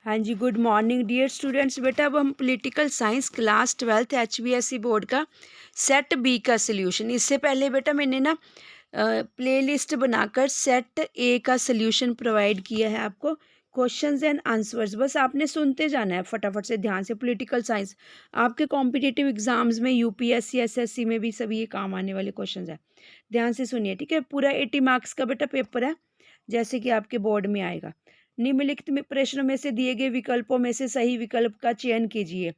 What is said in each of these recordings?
हाँ जी, good morning dear students. बेटा अब हम political science class 12th HBSE board का सेट बी का सॉल्यूशन, इससे पहले बेटा मैंने ना प्लेलिस्ट बनाकर सेट ए का सॉल्यूशन प्रोवाइड किया है आपको। क्वेश्चंस एंड आंसर्स बस आपने सुनते जाना है फटाफट से, ध्यान से। पॉलिटिकल साइंस आपके कॉम्पिटिटिव एग्जाम्स में यूपीएससी एसएससी में भी सभी ये काम आने वाले क्वेश्चंस हैं, ध्यान से सुनिए, ठीक है। पूरा 80 मार्क्स का बेटा पेपर है, जैसे कि आपके बोर्ड में आएगा। निम्नलिखित में प्रश्नों में से दिए गए विकल्पों में से सही विकल्प का चयन कीजिए।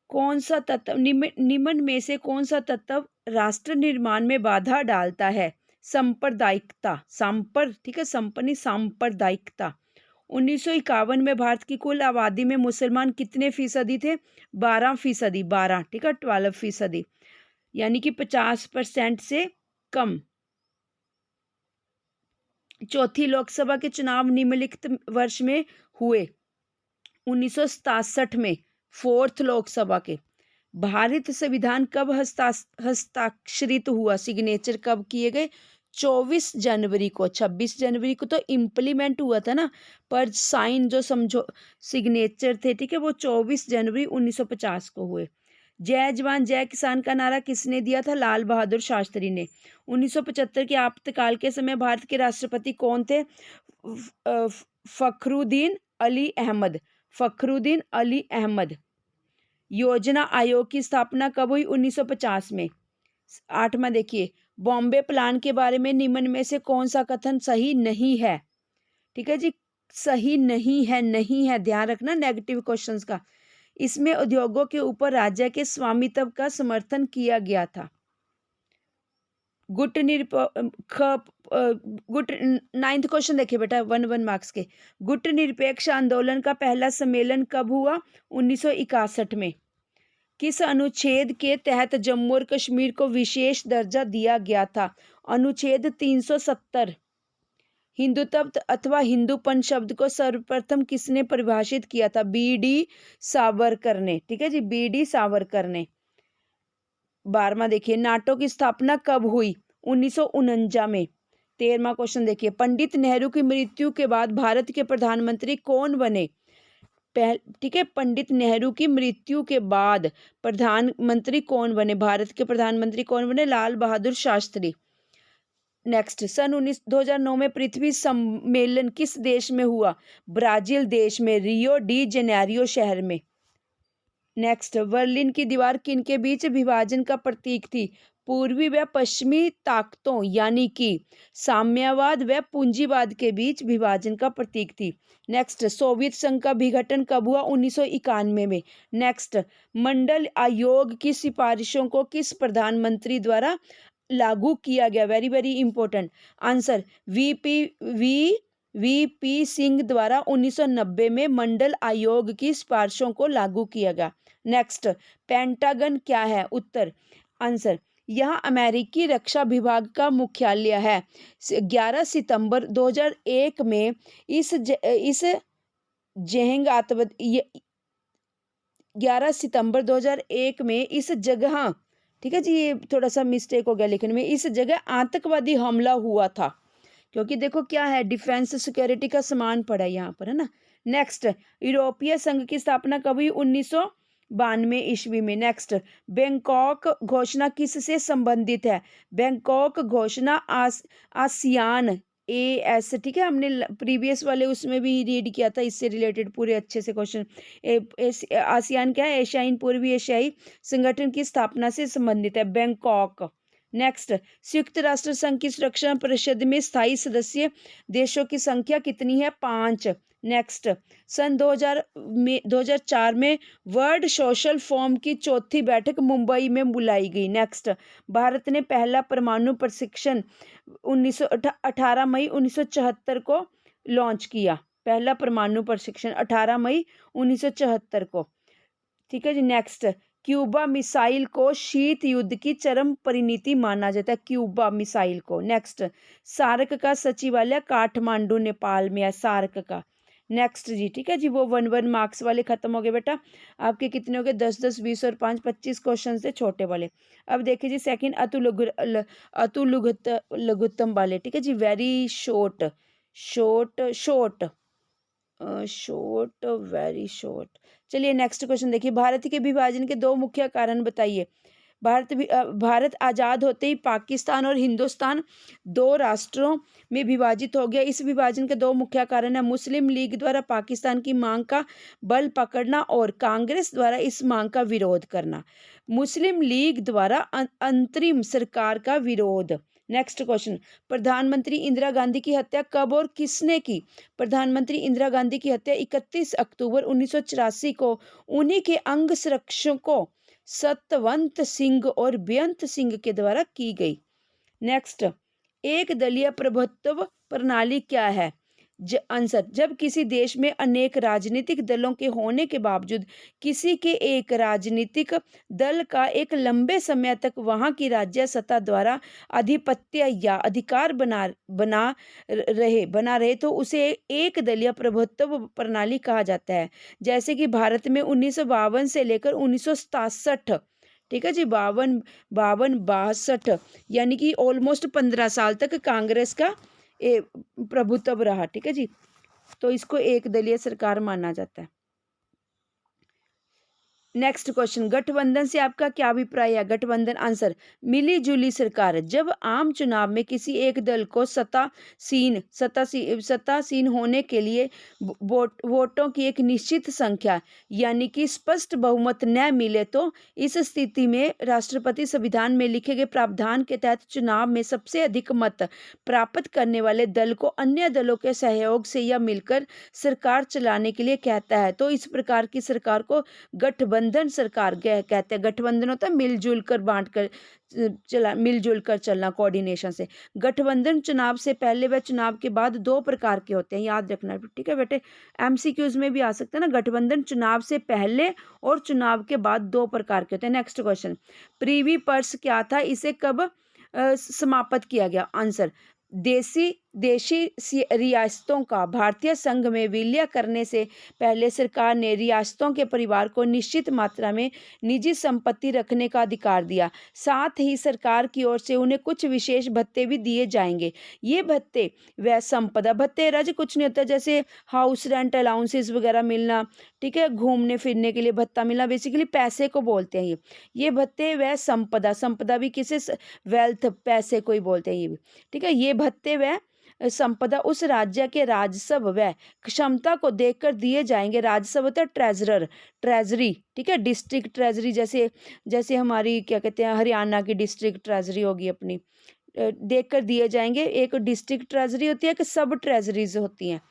कौन सा तत्व निम्न में से कौन सा तत्व राष्ट्र निर्माण में बाधा डालता है? सांप्रदायिकता, ठीक है, संपन्नी सांप्रदायिकता। 1951 में भारत की कुल आबादी में मुसलमान कितने फीसदी थे? 12%, 12, ठीक है, 12%, यानी कि 50% से कम। चौथी लोकसभा के चुनाव निम्नलिखित वर्ष में हुए? 1967 में, फोर्थ लोकसभा के। भारत संविधान कब हस्ताक्षरित हुआ? सिग्नेचर कब किए गए? 24 जनवरी को। 26 जनवरी को तो इम्प्लीमेंट हुआ था ना, पर साइन जो समझो सिग्नेचर थे, ठीक है, वो 24 जनवरी 1950 को हुए। जय जवान जय किसान का नारा किसने दिया था? लाल बहादुर शास्त्री ने। 1975 के आपातकाल के समय भारत के राष्ट्रपति कौन थे? फखरुद्दीन अली अहमद। फखरुद्दीन अली अहमद। योजना आयोग की स्थापना कब हुई? 1950 में। 8वां देखिए, बॉम्बे प्लान के बारे में निम्न में से कौन सा कथन सही नहीं है? ठीक है जी, सही नहीं है, नहीं है, ध्यान रखना नेगेटिव क्वेश्चंस का। इसमें उद्योगों के ऊपर राज्य के स्वामित्व का समर्थन किया गया था। गुट 9th क्वेश्चन देखिए बेटा, 1 मार्क्स के। गुट निरपेक्ष आंदोलन का पहला सम्मेलन कब हुआ? 1961 में। किस अनुच्छेद के तहत जम्मू और कश्मीर को विशेष दर्जा दिया गया था? अनुच्छेद 370। हिंदुत्व अथवा हिंदूपन शब्द को सर्वप्रथम किसने परिभाषित किया था? बी.डी. सावरकर ने, ठीक है जी, बी.डी. सावरकर ने। 12वां देखिए, नाटो की स्थापना कब हुई? 1949 में। 13वां क्वेश्चन देखिए, पंडित नेहरू की मृत्यु के बाद भारत के प्रधानमंत्री कौन बने? ठीक है, पंडित नेहरू की मृत्यु के बाद प्रधानमंत्री कौन बने? भारत के प्रधानमंत्री कौन बने? लाल बहादुर शास्त्री। नेक्स्ट, सन 2009 में पृथ्वी सम्मेलन किस देश में हुआ? ब्राजील देश में, रियो डी जेनेरियो शहर में। नेक्स्ट, बर्लिन की दीवार किनके बीच विभाजन का प्रतीक थी? पूर्वी व पश्चिमी ताकतों यानी कि साम्यवाद व पूंजीवाद के बीच विभाजन का प्रतीक थी। नेक्स्ट, सोवियत संघ का विघटन कब हुआ? 1991 में। नेक्स्ट, मंडल आयोग की सिफारिशों को किस प्रधानमंत्री द्वारा लागू किया गया? Very very important answer, VP Singh द्वारा 1990 में मंडल आयोग की सिफारिशों को लागू किया गया। नेक्स्ट, पेंटागन क्या है? उत्तर आंसर, यह अमेरिकी रक्षा विभाग का मुख्यालय है। 11 सितंबर 2001 में इस जहंग आतंकवादी 11 सितंबर 2001 में इस जगह, ठीक है जी, ये थोड़ा सा मिस्टेक हो गया लिखने में, इस जगह आतंकवादी हमला हुआ था, क्योंकि देखो क्या है, डिफेंस सिक्योरिटी का सामान पड़ा है यहाँ पर, है ना। नेक्स्ट, यूरोपीय संघ की स्थापना कब हुई? 1992 ईस्वी में। नेक्स्ट, बैंकॉक घोषणा किससे संबंधित है? बैंकॉक घोषणा आसियान AS, ठीक है, हमने प्रीवियस वाले उसमें भी रीड किया था, इससे रिलेटेड पूरे अच्छे से क्वेश्चन। आसियान क्या है? एशियाई पूर्वी एशियाई संगठन की स्थापना से संबंधित है बैंकॉक। नेक्स्ट, संयुक्त राष्ट्र संघ की सुरक्षा परिषद में स्थायी सदस्य देशों की संख्या कितनी है? 5। नेक्स्ट, सन 2004 में वर्ल्ड सोशल फोरम की चौथी बैठक मुंबई में बुलाई गई। नेक्स्ट, भारत ने पहला परमाणु प्रशिक्षण 18 मई 1974 को लॉन्च किया। पहला परमाणु प्रशिक्षण 18 मई 1974 को, ठीक है जी। नेक्स्ट, क्यूबा मिसाइल को शीत युद्ध की चरम परिणति माना जाता है, क्यूबा मिसाइल को। नेक्स्ट, सार्क का सचिवालय काठमांडू नेपाल में है, सार्क का। नेक्स्ट जी, ठीक है जी, वो 1 मार्क्स वाले खत्म हो गए बेटा। आपके कितने हो गए? 10 10 20 और 5 25 क्वेश्चन थे छोटे वाले। अब देखिए जी, सेकंड अतु लघुत्तम वाले, ठीक है जी, very short short short short, very short. चलिए नेक्स्ट क्वेश्चन देखिए, भारत के विभाजन के दो मुख्य कारण बताइए। भारत आज़ाद होते ही पाकिस्तान और हिंदुस्तान दो राष्ट्रों में विभाजित हो गया। इस विभाजन के दो मुख्य कारण है मुस्लिम लीग द्वारा पाकिस्तान की मांग का बल पकड़ना और कांग्रेस द्वारा इस मांग का विरोध करना। मुस्लिम लीग द्वारा अंतरिम सरकार का विरोध। नेक्स्ट क्वेश्चन, प्रधानमंत्री इंदिरा गांधी की हत्या कब और किसने की? प्रधानमंत्री इंदिरा गांधी की हत्या 31 अक्टूबर 1984 को उन्हीं के अंगरक्षकों सतवंत सिंह और बेअंत सिंह के द्वारा की गई। नेक्स्ट, एक दलीय प्रभुत्व प्रणाली क्या है? आंसर, जब किसी देश में अनेक राजनीतिक दलों के होने के बावजूद किसी के एक राजनीतिक दल का एक लंबे समय तक वहां की राज्य सत्ता द्वारा आधिपत्य या अधिकार बना रहे तो उसे एक दलीय प्रभुत्व प्रणाली कहा जाता है। जैसे कि भारत में 1952 से लेकर 1967, ठीक है जी, 62 यानी कि ऑलमोस्ट 15 साल तक कांग्रेस का प्रभुत्व रहा। ठीक है जी, तो इसको एक दलीय सरकार माना जाता है। नेक्स्ट क्वेश्चन, गठबंधन से आपका क्या अभिप्राय है? गठबंधन, आंसर, मिली जुली सरकार। जब आम चुनाव में किसी एक दल को सत्तासीन होने के लिए वोटों की एक निश्चित संख्या यानी कि स्पष्ट बहुमत न मिले तो इस स्थिति में राष्ट्रपति संविधान में लिखे गए प्रावधान के तहत चुनाव में सबसे अधिक मत प्राप्त करने वाले दल को अन्य दलों के सहयोग से या मिलकर सरकार चलाने के लिए कहता है। तो इस प्रकार की सरकार को गठबंधन सरकार कहते हैं। गठबंधन होता है मिलजुल कर बांट कर मिलजुल कर चलना, कोऑर्डिनेशन से। गठबंधन चुनाव से पहले व चुनाव के बाद दो प्रकार के होते हैं, याद रखना। ठीक है बेटे, एमसीक्यूज में भी आ सकता है ना। गठबंधन चुनाव से पहले और चुनाव के बाद दो प्रकार के होते हैं। नेक्स्ट क्वेश्चन, प्रीवी पर्स क्या था? इसे कब समाप्त किया गया? आंसर, देशी रियासतों का भारतीय संघ में विलय करने से पहले सरकार ने रियासतों के परिवार को निश्चित मात्रा में निजी संपत्ति रखने का अधिकार दिया। साथ ही सरकार की ओर से उन्हें कुछ विशेष भत्ते भी दिए जाएंगे। ये भत्ते व संपदा भत्ते राज कुछ नहीं होता, जैसे हाउस रेंट अलाउंसेस वगैरह मिलना, ठीक है, घूमने फिरने के लिए भत्ता मिलना, बेसिकली पैसे को बोलते हैं ये भत्ते व संपदा भी किसे, वेल्थ, पैसे को ही बोलते हैं ये भी। ठीक है, ये भत्ते व संपदा उस राज्य के राजस्व व क्षमता को देखकर दिए जाएंगे। राजस्व होता है ट्रेजरी, ठीक है, डिस्ट्रिक्ट ट्रेजरी, जैसे हमारी क्या कहते हैं हरियाणा की डिस्ट्रिक्ट ट्रेजरी होगी अपनी, देखकर दिए जाएंगे। एक डिस्ट्रिक्ट ट्रेजरी होती है, कि सब ट्रेजरीज होती हैं।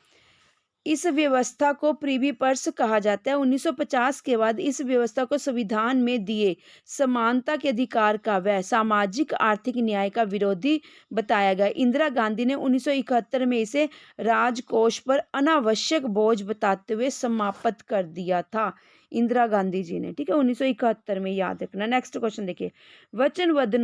इस व्यवस्था को प्रीवी पर्स कहा जाता है। 1950 के बाद इस व्यवस्था को संविधान में दिए समानता के अधिकार का व सामाजिक आर्थिक न्याय का विरोधी बताया गया। इंदिरा गांधी ने 1971 में इसे राजकोष पर अनावश्यक बोझ बताते हुए समाप्त कर दिया था। इंदिरा गांधी जी ने, ठीक है, 1971 में, याद रखना। नेक्स्ट क्वेश्चन देखिए, वचनबद्ध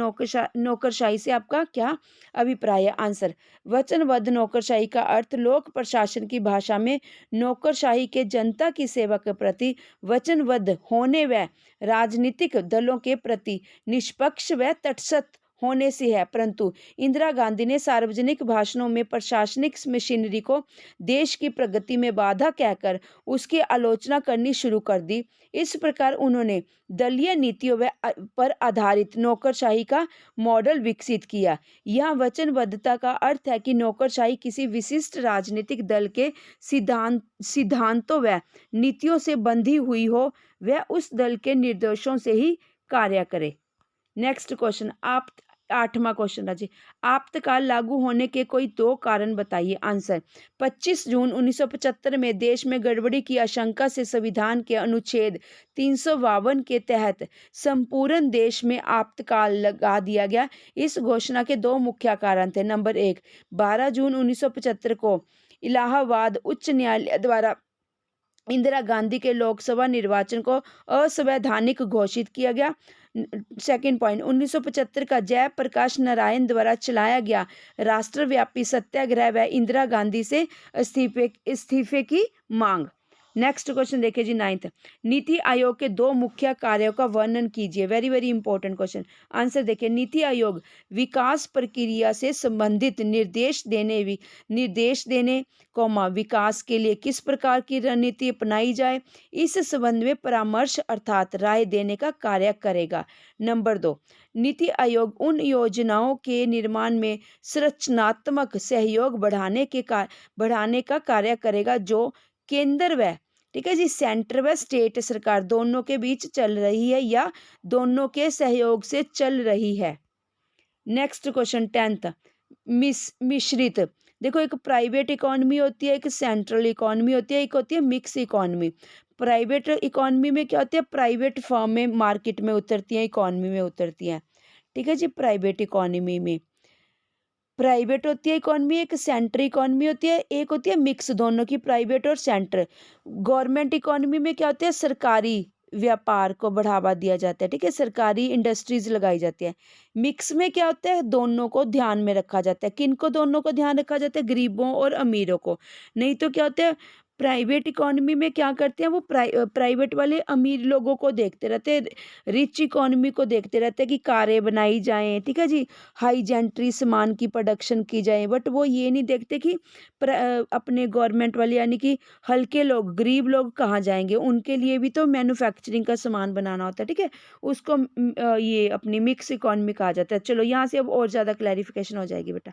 नौकरशाही से आपका क्या अभिप्राय है? आंसर, वचनबद्ध नौकरशाही का अर्थ लोक प्रशासन की भाषा में नौकरशाही के जनता की सेवा के प्रति वचनबद्ध होने व राजनीतिक दलों के प्रति निष्पक्ष व तटस्थ होने से है। परंतु इंदिरा गांधी ने सार्वजनिक भाषणों में प्रशासनिक मशीनरी को देश की प्रगति में बाधा कहकर उसकी आलोचना करनी शुरू कर दी। इस प्रकार उन्होंने दलीय नीतियों पर आधारित नौकरशाही का मॉडल विकसित किया। यह वचनबद्धता का अर्थ है कि नौकरशाही किसी विशिष्ट राजनीतिक दल के सिद्धांतों व नीतियों से बंधी हुई हो, वह उस दल के निर्देशों से ही कार्य करे। नेक्स्ट क्वेश्चन, आप 8वां क्वेश्चन राजी, आपातकाल लागू होने के कोई दो कारण बताइए। आंसर, 25 जून 1975 में देश में गड़बड़ी की आशंका से संविधान के अनुच्छेद 352 के तहत संपूर्ण देश में आपातकाल लगा दिया गया। इस घोषणा के दो मुख्य कारण थे। नंबर 1, 12 जून 1975 को इलाहाबाद उच्च न्यायालय द्वारा इंदिरा गांधी के लोकसभा निर्वाचन को असंवैधानिक घोषित किया गया। सेकंड पॉइंट, 1975 का जयप्रकाश नारायण द्वारा चलाया गया राष्ट्रव्यापी सत्याग्रह व इंदिरा गांधी से इस्तीफे की मांग। नेक्स्ट क्वेश्चन देखिए जी 9th, नीति आयोग के 2 मुख्य कार्यों का वर्णन कीजिए। Very very important question. Answer देखिए, नीति आयोग विकास प्रक्रिया से संबंधित निर्देश देने कौमा विकास के लिए किस प्रकार की रणनीति अपनाई जाए, इस संबंध में परामर्श अर्थात राय देने का कार्य करेगा। नंबर 2, नीति आयोग उन योजनाओं के निर्माण में संरचनात्मक सहयोग बढ़ाने का कार्य करेगा जो केंद्र व ठीक है जी सेंटर व स्टेट सरकार दोनों के बीच चल रही है या दोनों के सहयोग से चल रही है। नेक्स्ट क्वेश्चन 10th, मिश्रित। देखो, एक प्राइवेट इकोनॉमी होती है, एक सेंट्रल इकोनॉमी होती है, एक होती है मिक्स इकोनॉमी। प्राइवेट इकोनॉमी में क्या होती है, प्राइवेट फर्म में मार्केट में उतरती हैं, इकोनॉमी में उतरती हैं। ठीक है जी, प्राइवेट इकोनॉमी में प्राइवेट होती है इकोनॉमी, एक सेंटर इकोनॉमी होती है, एक होती है मिक्स, दोनों की, प्राइवेट और सेंटर। गवर्नमेंट इकोनॉमी में क्या होता है, सरकारी व्यापार को बढ़ावा दिया जाता है, ठीक है, सरकारी इंडस्ट्रीज लगाई जाती है। मिक्स में क्या होता है, दोनों को ध्यान में रखा जाता है। किन को दोनों को ध्यान रखा जाता है, गरीबों और अमीरों को। नहीं तो क्या होता है, प्राइवेट इकोनॉमी में क्या करते हैं वो प्राइवेट वाले अमीर लोगों को देखते रहते हैं, रिच इकोनॉमी को देखते रहते हैं कि कारें बनाई जाएं, ठीक है जी, हाई जेंट्री सामान की प्रोडक्शन की जाए। बट वो ये नहीं देखते कि अपने गवर्नमेंट वाले यानी कि हल्के लोग, गरीब लोग कहाँ जाएंगे, उनके लिए भी तो मैन्युफैक्चरिंग का सामान बनाना होता है, ठीक है। उसको ये अपनी मिक्स इकोनॉमी कहा जाता है। चलो यहाँ से अब और ज़्यादा क्लैरिफिकेशन हो जाएगी बेटा।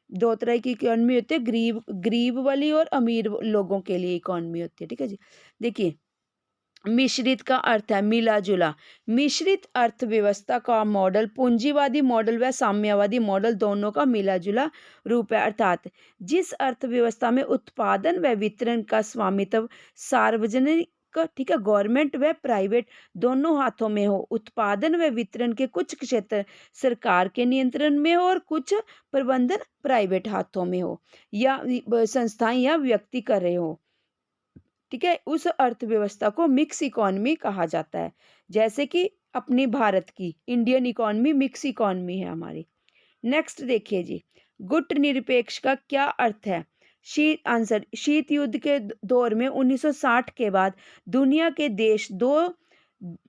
2 तरह की इकोनॉमी होती है, गरीब वाली और अमीर लोगों के लिए इकोनॉमी होती है, ठीक है जी। देखिए, मिश्रित का अर्थ है मिला जुला। मिश्रित अर्थव्यवस्था का मॉडल पूंजीवादी मॉडल व साम्यवादी मॉडल दोनों का मिला जुला रूप है। अर्थात जिस अर्थव्यवस्था में उत्पादन व वितरण का स्वामित्व सार्वजनिक, ठीक है, गवर्नमेंट व प्राइवेट दोनों हाथों में हो, उत्पादन व वितरण के कुछ क्षेत्र सरकार के नियंत्रण में हो और कुछ प्रबंधन प्राइवेट हाथों में हो या संस्थाएं या व्यक्ति कर रहे हो, ठीक है, उस अर्थव्यवस्था को मिक्स इकोनॉमी कहा जाता है। जैसे कि अपनी भारत की इंडियन इकोनॉमी मिक्स इकोनॉमी है हमारी। नेक्स्ट देखिए जी, गुट निरपेक्ष का क्या अर्थ है। शीत युद्ध के दौर में 1960 के बाद दुनिया के देश दो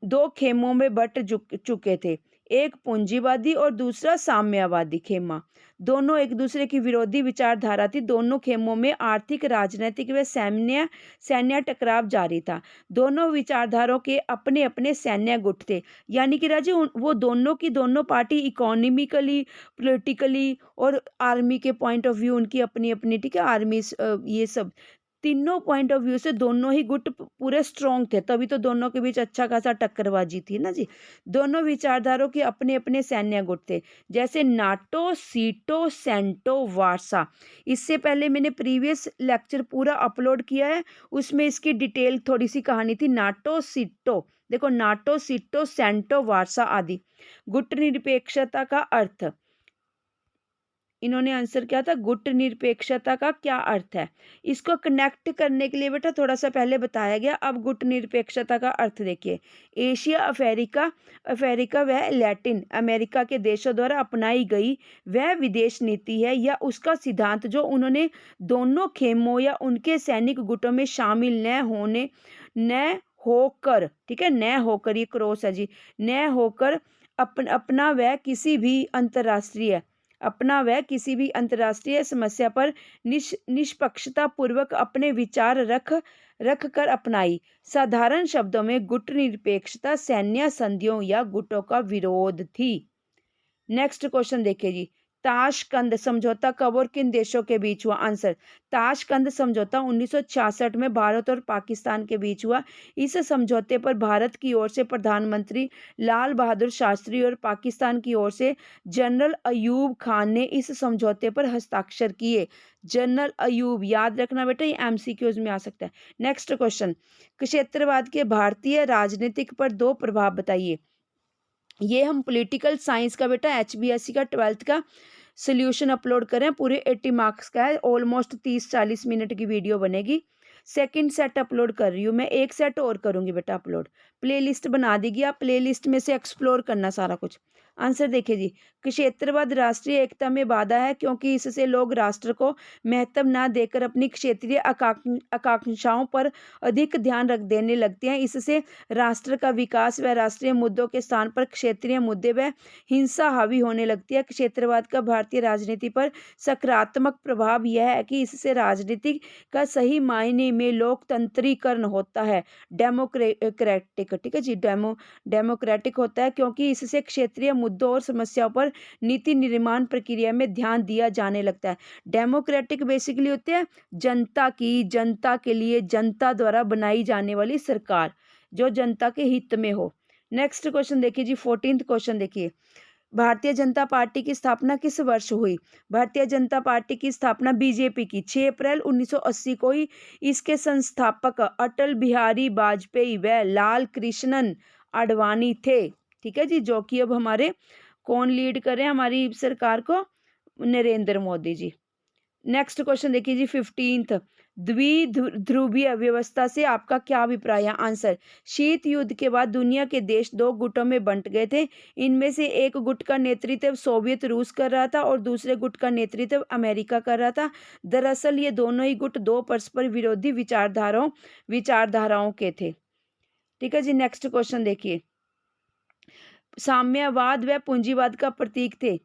दो खेमों में बट चुके थे, एक पूंजीवादी और दूसरा साम्यवादी खेमा। दोनों एक दूसरे की विरोधी विचारधारा थी। दोनों खेमों में आर्थिक, राजनीतिक व सैन्य टकराव जारी था। दोनों विचारधाराओं के अपने अपने सैन्य गुट थे, यानी कि राजे वो दोनों की दोनों पार्टी इकोनॉमिकली, पॉलिटिकली और आर्मी के पॉइंट ऑफ व्यू उनकी अपनी अपनी, ठीक है, आर्मी ये सब तीनों पॉइंट ऑफ व्यू से दोनों ही गुट पूरे स्ट्रॉन्ग थे, तभी तो दोनों के बीच अच्छा खासा टक्करबाजी थी ना जी। दोनों विचारधारों के अपने अपने सैन्य गुट थे, जैसे नाटो, सीटो, सेंटो, वारसा। इससे पहले मैंने प्रीवियस लेक्चर पूरा अपलोड किया है, उसमें इसकी डिटेल थोड़ी सी कहानी थी। नाटो, सीटो, देखो, नाटो, सीटो, सेंटो, वारसा आदि। गुट निरपेक्षता का अर्थ, इन्होंने आंसर किया था गुट निरपेक्षता का क्या अर्थ है। इसको कनेक्ट करने के लिए बेटा थोड़ा सा पहले बताया गया, अब गुट निरपेक्षता का अर्थ देखिए। एशिया, अफ्रीका व लैटिन अमेरिका के देशों द्वारा अपनाई गई वह विदेश नीति है या उसका सिद्धांत जो उन्होंने दोनों खेमों या उनके सैनिक गुटों में शामिल न होकर, ठीक है, न होकर, ये क्रॉस है जी, न होकर अपना वह किसी भी अंतर्राष्ट्रीय समस्या पर निष्पक्षता पूर्वक अपने विचार रख कर अपनाई। साधारण शब्दों में गुट निरपेक्षता सैन्य संधियों या गुटों का विरोध थी। नेक्स्ट क्वेश्चन देखिए जी, ताशकंद समझौता कब और किन देशों के बीच हुआ। आंसर, ताशकंद समझौता 1966 में भारत और पाकिस्तान के बीच हुआ। इस समझौते पर भारत की ओर से प्रधानमंत्री लाल बहादुर शास्त्री और पाकिस्तान की ओर से जनरल अयूब खान ने इस समझौते पर हस्ताक्षर किए। जनरल अयूब, याद रखना बेटा, ये एमसीक्यूज में आ सकता है। नेक्स्ट क्वेश्चन, क्षेत्रवाद के भारतीय राजनीतिक पर 2 प्रभाव बताइए। ये हम पॉलिटिकल साइंस का बेटा HBSC का 12th का सोल्यूशन अपलोड करें, पूरे 80 मार्क्स का है, ऑलमोस्ट 30-40 मिनट की वीडियो बनेगी। सेकंड सेट अपलोड कर रही हूँ मैं, एक सेट और करूँगी बेटा अपलोड। प्लेलिस्ट बना देगी, आप प्लेलिस्ट में से एक्सप्लोर करना सारा कुछ। आंसर देखिए जी, क्षेत्रवाद राष्ट्रीय एकता में बाधा है क्योंकि इससे लोग राष्ट्र को महत्व ना देकर अपनी क्षेत्रीय आकांक्षाओं पर अधिक ध्यान रख देने लगते हैं। इससे राष्ट्र का विकास व राष्ट्रीय मुद्दों के स्थान पर क्षेत्रीय मुद्दे व हिंसा हावी होने लगती है। क्षेत्रवाद का भारतीय राजनीति पर सकारात्मक प्रभाव यह है कि इससे राजनीति का सही मायने में लोकतंत्रीकरण होता है, डेमोक्रेटिक, ठीक है जी, डेमोक्रेटिक होता है क्योंकि इससे क्षेत्रीय मुद्दों और समस्याओं पर नीति निर्माण प्रक्रिया में ध्यान दिया जाने लगता है। डेमोक्रेटिक बेसिकली होते हैं जनता की, जनता के लिए, जनता द्वारा बनाई जाने वाली सरकार जो जनता के हित में हो। नेक्स्ट क्वेश्चन देखिए जी, 14th क्वेश्चन देखिए, भारतीय जनता पार्टी की स्थापना किस वर्ष हुई? भारतीय जनता पार्टी की स्थापना बीजेपी की 6 अप्रैल 1980 को ही। इसके संस्थापक अटल बिहारी वाजपेयी व लाल कृष्णन आडवाणी थे, ठीक है जी, जो कि अब हमारे कौन लीड कर रहे हैं हमारी सरकार को? नरेंद्र मोदी जी। नेक्स्ट क्वेश्चन देखिए जी, 15th, द्विध्रुवीय व्यवस्था से आपका क्या अभिप्राय है? आंसर, शीत युद्ध के बाद दुनिया के देश दो गुटों में बंट गए थे। इनमें से एक गुट का नेतृत्व सोवियत रूस कर रहा था और दूसरे गुट का नेतृत्व अमेरिका कर रहा था। दरअसल ये दोनों ही गुट दो परस्पर विरोधी विचारधाराओं के थे, ठीक है जी। नेक्स्ट क्वेश्चन देखिए, साम्यवाद व पूंजीवाद का प्रतीक थे।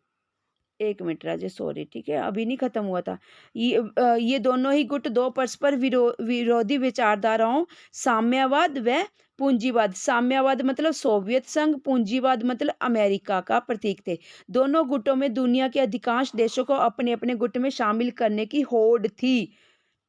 एक मिनट राजे, सॉरी, ठीक है, अभी नहीं खत्म हुआ था। ये दोनों ही गुट दो परस्पर विरोधी विचारधाराओं, साम्यवाद व पूंजीवाद, साम्यवाद मतलब सोवियत संघ, पूंजीवाद मतलब अमेरिका का प्रतीक थे। दोनों गुटों में दुनिया के अधिकांश देशों को अपने अपने गुट में शामिल करने की होड़ थी,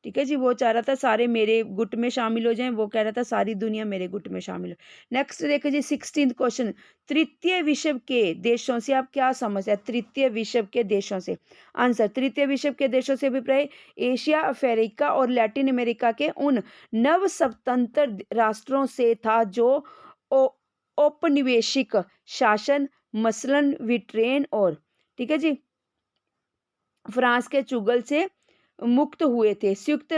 ठीक है जी। वो चाह रहा था सारे मेरे गुट में शामिल हो जाएं, वो कह रहा था सारी दुनिया मेरे गुट में शामिल हो। नेक्स्ट देखिए जी, 16th क्वेश्चन, तृतीय विश्व के देशों से आप क्या समझते हैं? तृतीय विश्व के देशों से, आंसर, तृतीय विश्व के देशों से अभिप्राय एशिया, अफ्रीका और लैटिन अमेरिका के उन नव स्वतंत्र राष्ट्रों से था जो औपनिवेशिक शासन, मसलन ब्रिटेन और, ठीक है जी, फ्रांस के चुगल से मुक्त हुए थे। संयुक्त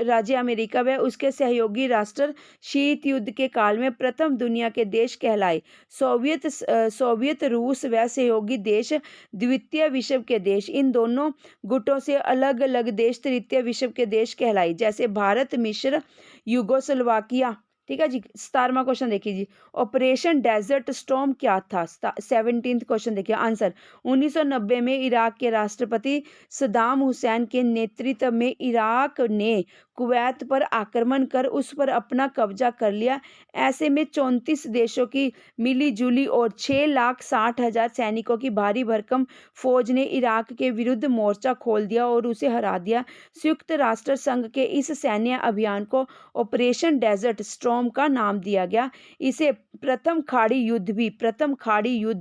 राज्य अमेरिका व उसके सहयोगी राष्ट्र शीत युद्ध के काल में प्रथम दुनिया के देश कहलाए। सोवियत रूस व सहयोगी देश द्वितीय विश्व के देश। इन दोनों गुटों से अलग अलग देश तृतीय विश्व के देश कहलाए, जैसे भारत, मिस्र, यूगोस्लोवाकिया, ठीक है जी। 17वां क्वेश्चन देखिए जी, ऑपरेशन डेजर्ट स्टॉर्म क्या था? 17th क्वेश्चन देखिए, आंसर, 1990 में इराक के राष्ट्रपति सद्दाम हुसैन के नेतृत्व में इराक ने कुवैत पर आक्रमण कर उस पर अपना कब्जा कर लिया। ऐसे में 34 देशों की मिलीजुली और 6,60,000 सैनिकों की भारी भरकम फौज ने इराक के विरुद्ध मोर्चा खोल दिया और उसे हरा दिया। संयुक्त राष्ट्र संघ के इस सैन्य अभियान को ऑपरेशन डेजर्ट स्टॉर्म का नाम दिया गया। इसे प्रथम खाड़ी युद्ध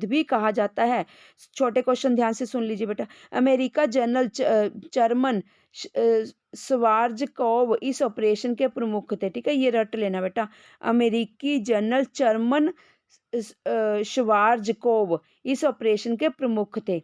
भी कहा जाता है। छोटे क्वेश्चन ध्यान से सुन लीजिए बेटा। अमेरिका जनरल चर्मन श्वार्ज़कोव इस ऑपरेशन के प्रमुख थे, ठीक है, ये रट लेना बेटा। अमेरिकी जनरल चर्मन श्वार्ज़कोव इस ऑपरेशन के प्रमुख थे,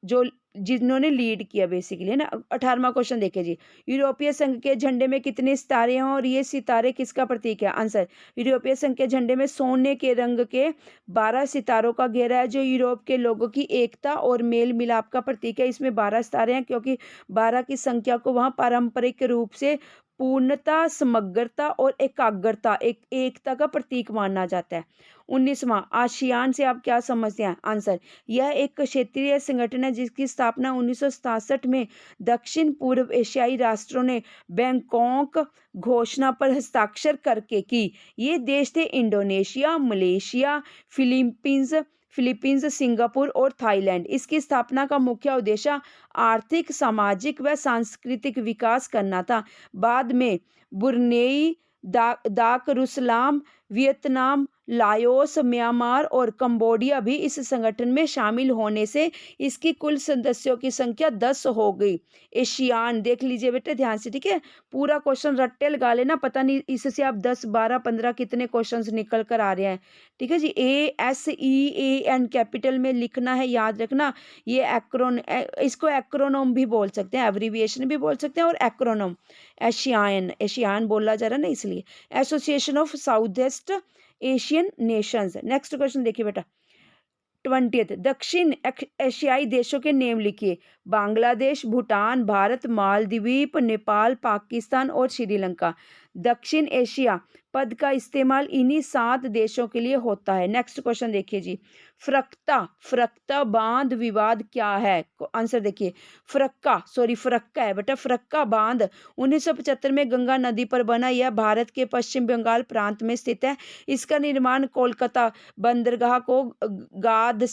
जो जिन्होंने लीड किया बेसिकली, है ना। 18वां क्वेश्चन देखिए जी, यूरोपीय संघ के झंडे में कितने सितारे हैं और ये सितारे किसका प्रतीक है? आंसर, यूरोपीय संघ के झंडे में सोने के रंग के 12 सितारों का घेरा है, जो यूरोप के लोगों की एकता और मेल मिलाप का प्रतीक है। इसमें 12 सितारे हैं क्योंकि 12 की संख्या को वहाँ पारंपरिक रूप से पूर्णता, समग्रता और एकाग्रता, एकता का प्रतीक माना जाता है। 19वां, आसियान से आप क्या समझते हैं? आंसर, यह एक क्षेत्रीय संगठन है जिसकी स्थापना 1967 में दक्षिण पूर्व एशियाई राष्ट्रों ने बैंकॉक घोषणा पर हस्ताक्षर करके की। ये देश थे इंडोनेशिया, मलेशिया, फिलीपींस, सिंगापुर और थाईलैंड। इसकी स्थापना का मुख्य उद्देश्य आर्थिक, सामाजिक व सांस्कृतिक विकास करना था। बाद में Brunei, Darussalam, Vietnam, Laos, Myanmar और कंबोडिया भी इस संगठन में शामिल होने से इसकी कुल सदस्यों की संख्या 10 हो गई। एशियान देख लीजिए बेटे ध्यान से, ठीक है, पूरा क्वेश्चन रट्टे लगा लेना, पता नहीं इससे आप 10, 12, 15 कितने क्वेश्चंस निकल कर आ रहे हैं, ठीक है जी। ASEAN कैपिटल में लिखना है, याद रखना। ये इसको एक्रोनोम भी बोल सकते हैं, एब्रीविएशन भी बोल सकते हैं और एक्रोनोम। एशियान बोला जा रहा है ना, इसलिए। Association of south east Asian Nations. Next question देखिए बेटा, 20th दक्षिण एशियाई देशों के नेम लिखिए। बांग्लादेश, भूटान, भारत, मालदीव, नेपाल, पाकिस्तान और श्रीलंका। दक्षिण एशिया पद का इस्तेमाल इन्हीं 7 देशों के लिए होता है। नेक्स्ट क्वेश्चन देखिए जी। फरक्का बांध विवाद क्या है? आंसर देखिए। फरक्का है बेटा। फरक्का बांध 1975 में गंगा नदी पर बना, यह भारत के पश्चिम बंगाल प्रांत में स्थित है। इसका निर्माण कोलकाता बंदरगाह को गाद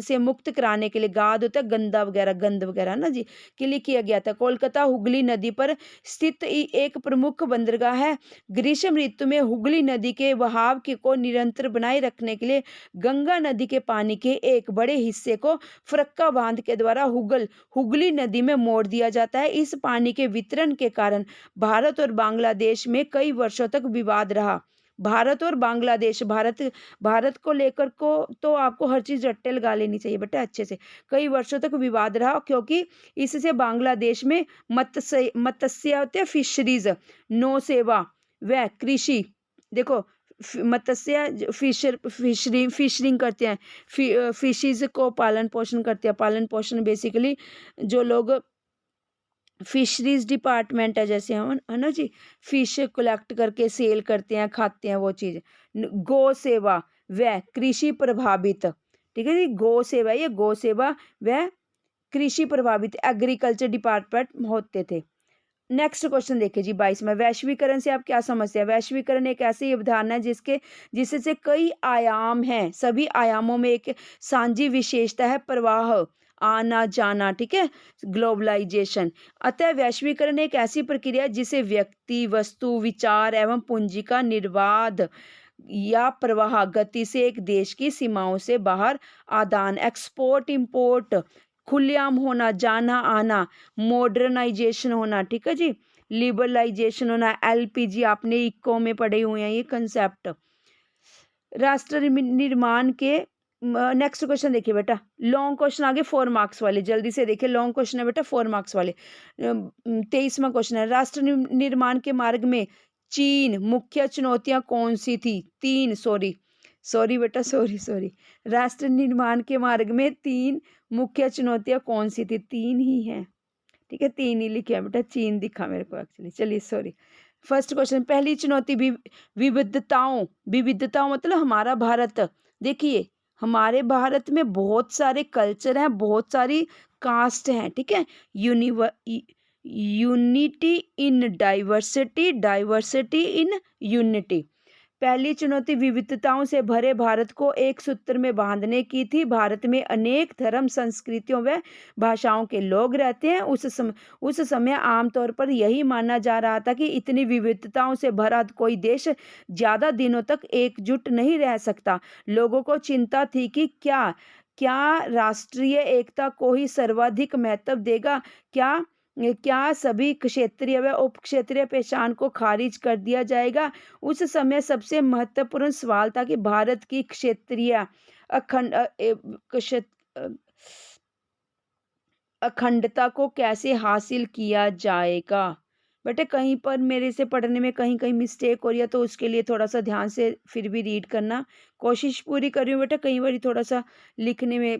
से मुक्त कराने के लिए, गाद होता है गंद वगैरह ना जी, के लिए किया गया था। कोलकाता हुगली नदी पर स्थित एक प्रमुख बंदरगाह है। ग्रीष्म ऋतु में हुगली नदी के बहाव को निरंतर बनाए रखने के लिए गंगा नदी के पानी के एक बड़े हिस्से को फरक्का बांध के द्वारा हुगली नदी में मोड़ दिया जाता है। इस पानी के वितरण के कारण भारत और बांग्लादेश में कई वर्षों तक विवाद रहा। भारत और बांग्लादेश, भारत को लेकर को तो आपको हर चीज रट्टे लगा लेनी चाहिए बेटा अच्छे से। कई वर्षों तक विवाद रहा क्योंकि इससे बांग्लादेश में मत्स्य फिशरीज, नौ सेवा व कृषि, देखो मत्स्य फिशरिंग करते हैं, फिशेज को पालन पोषण करते हैं। पालन पोषण बेसिकली जो लोग फिशरीज डिपार्टमेंट है, जैसे हम है ना जी, फिश कलेक्ट करके सेल करते हैं, खाते हैं वो चीज़। गौ सेवा व कृषि प्रभावित, ठीक है जी, गौ सेवा, ये गौ सेवा व कृषि प्रभावित एग्रीकल्चर डिपार्टमेंट होते थे। नेक्स्ट क्वेश्चन देखिए जी 22 में। वैश्वीकरण से आप क्या समझते हैं? वैश्वीकरण एक ऐसी अवधारणा है जिससे कई आयाम हैं, सभी आयामों में एक सांझी विशेषता है, प्रवाह, आना जाना, ठीक है, ग्लोबलाइजेशन। अतः वैश्वीकरण एक ऐसी प्रक्रिया है जिसे व्यक्ति, वस्तु, विचार एवं पूंजी का निर्बाध या प्रवाह गति से एक देश की सीमाओं से बाहर आदान, एक्सपोर्ट इंपोर्ट, खुलेआम होना, जाना आना, मॉडर्नाइजेशन होना, ठीक है जी, लिबरलाइजेशन होना, एलपीजी आपने इको में पढ़े हुए हैं ये कंसेप्ट। राष्ट्र निर्माण के नेक्स्ट क्वेश्चन देखिए बेटा। लॉन्ग क्वेश्चन आगे 4 मार्क्स वाले, जल्दी से देखिए। लॉन्ग क्वेश्चन है बेटा 4 मार्क्स वाले। 23वां क्वेश्चन है, राष्ट्र निर्माण के मार्ग में चीन मुख्य चुनौतियां कौन सी थी? 3 सॉरी बेटा, सॉरी। राष्ट्र निर्माण के मार्ग में 3 मुख्य चुनौतियां कौन सी थी? 3 ही हैं, ठीक है, 3 ही लिखे बेटा, चीन दिखा मेरे को एक्चुअली। चलिए सॉरी। फर्स्ट क्वेश्चन, पहली चुनौती विविधताओं मतलब हमारा भारत। देखिए हमारे भारत में बहुत सारे कल्चर हैं, बहुत सारी कास्ट हैं, ठीक है। Unity in diversity, diversity in unity. पहली चुनौती विविधताओं से भरे भारत को एक सूत्र में बांधने की थी। भारत में अनेक धर्म, संस्कृतियों व भाषाओं के लोग रहते हैं। उस समय आमतौर पर यही माना जा रहा था कि इतनी विविधताओं से भरा कोई देश ज़्यादा दिनों तक एकजुट नहीं रह सकता। लोगों को चिंता थी कि क्या राष्ट्रीय एकता को ही सर्वाधिक महत्व देगा, क्या सभी क्षेत्रीय व उप क्षेत्रीय पहचान को खारिज कर दिया जाएगा। उस समय सबसे महत्वपूर्ण सवाल था कि भारत की क्षेत्रीय अखंडता को कैसे हासिल किया जाएगा। बेटे कहीं पर मेरे से पढ़ने में कहीं कहीं मिस्टेक हो रही है तो उसके लिए थोड़ा सा ध्यान से फिर भी रीड करना, कोशिश पूरी कर रही हूँ बेटा। कई बार थोड़ा सा लिखने में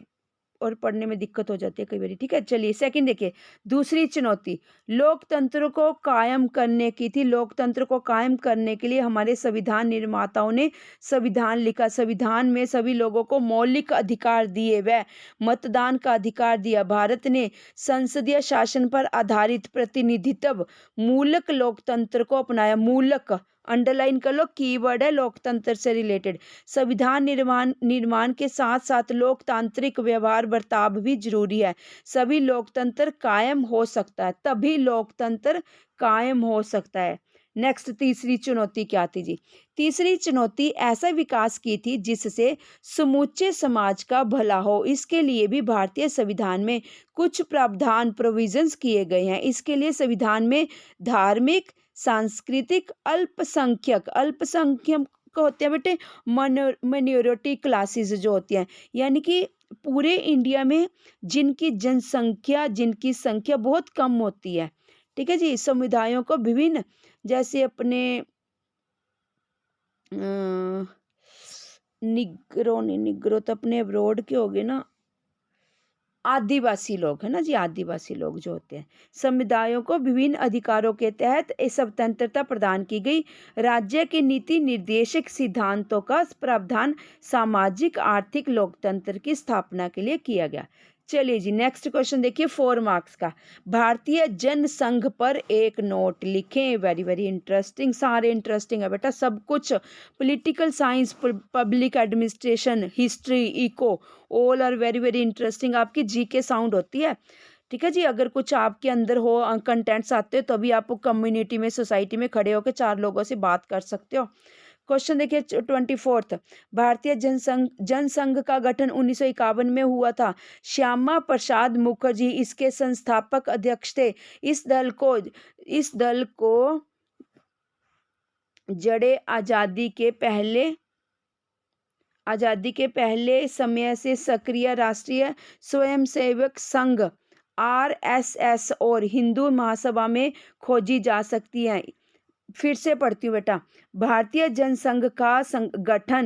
और पढ़ने में दिक्कत हो जाती है कई बार, ठीक है। चलिए सेकंड देखिए, दूसरी चुनौती लोकतंत्र को कायम करने की थी। लोकतंत्र को कायम करने के लिए हमारे संविधान निर्माताओं ने संविधान लिखा। संविधान में सभी लोगों को मौलिक अधिकार दिए व मतदान का अधिकार दिया। भारत ने संसदीय शासन पर आधारित प्रतिनिधित्व मूलक लोकतंत्र को अपनाया। मूलक अंडरलाइन कर लो, कीवर्ड है लोकतंत्र से रिलेटेड। संविधान निर्माण के साथ साथ लोकतांत्रिक व्यवहार बर्ताव भी जरूरी है। सभी लोकतंत्र कायम हो सकता है, तभी लोकतंत्र कायम हो सकता है। नेक्स्ट तीसरी चुनौती क्या थी जी? तीसरी चुनौती ऐसा विकास की थी जिससे समूचे समाज का भला हो। इसके लिए भी भारतीय संविधान में कुछ प्रावधान प्रोविजंस किए गए हैं। इसके लिए संविधान में धार्मिक, सांस्कृतिक, अल्पसंख्यक होते हैं बेटे, माइनॉरिटी क्लासेस जो होती हैं, यानी कि पूरे इंडिया में जिनकी संख्या बहुत कम होती है, ठीक है जी, समुदायों को विभिन्न, जैसे अपने निग्रो नहीं, निग्रो तो अपने अब्रोड के हो गए ना, आदिवासी लोग है ना जी, आदिवासी लोग जो होते हैं। समुदायों को विभिन्न अधिकारों के तहत स्वतंत्रता प्रदान की गई। राज्य के नीति निर्देशक सिद्धांतों का प्रावधान सामाजिक आर्थिक लोकतंत्र की स्थापना के लिए किया गया। चलिए जी, नेक्स्ट क्वेश्चन देखिए 4 मार्क्स का। भारतीय जनसंघ पर एक नोट लिखें। वेरी वेरी इंटरेस्टिंग, सारे इंटरेस्टिंग है बेटा, सब कुछ। Political science, public administration, history, eco, all are very very interesting. आपकी जीके साउंड होती है, ठीक है जी। अगर कुछ आपके अंदर हो, कंटेंट्स आते हो, तभी आप कम्युनिटी में, सोसाइटी में खड़े होकर 4 लोगों से बात कर सकते हो। क्वेश्चन देखिए 24th। भारतीय जनसंघ का गठन 1951 में हुआ था। श्यामा प्रसाद मुखर्जी इसके संस्थापक अध्यक्ष थे। इस दल को जड़े आज़ादी के पहले समय से सक्रिय राष्ट्रीय स्वयंसेवक संघ RSS और हिंदू महासभा में खोजी जा सकती हैं। फिर से पढ़ती हूँ बेटा। भारतीय जनसंघ का गठन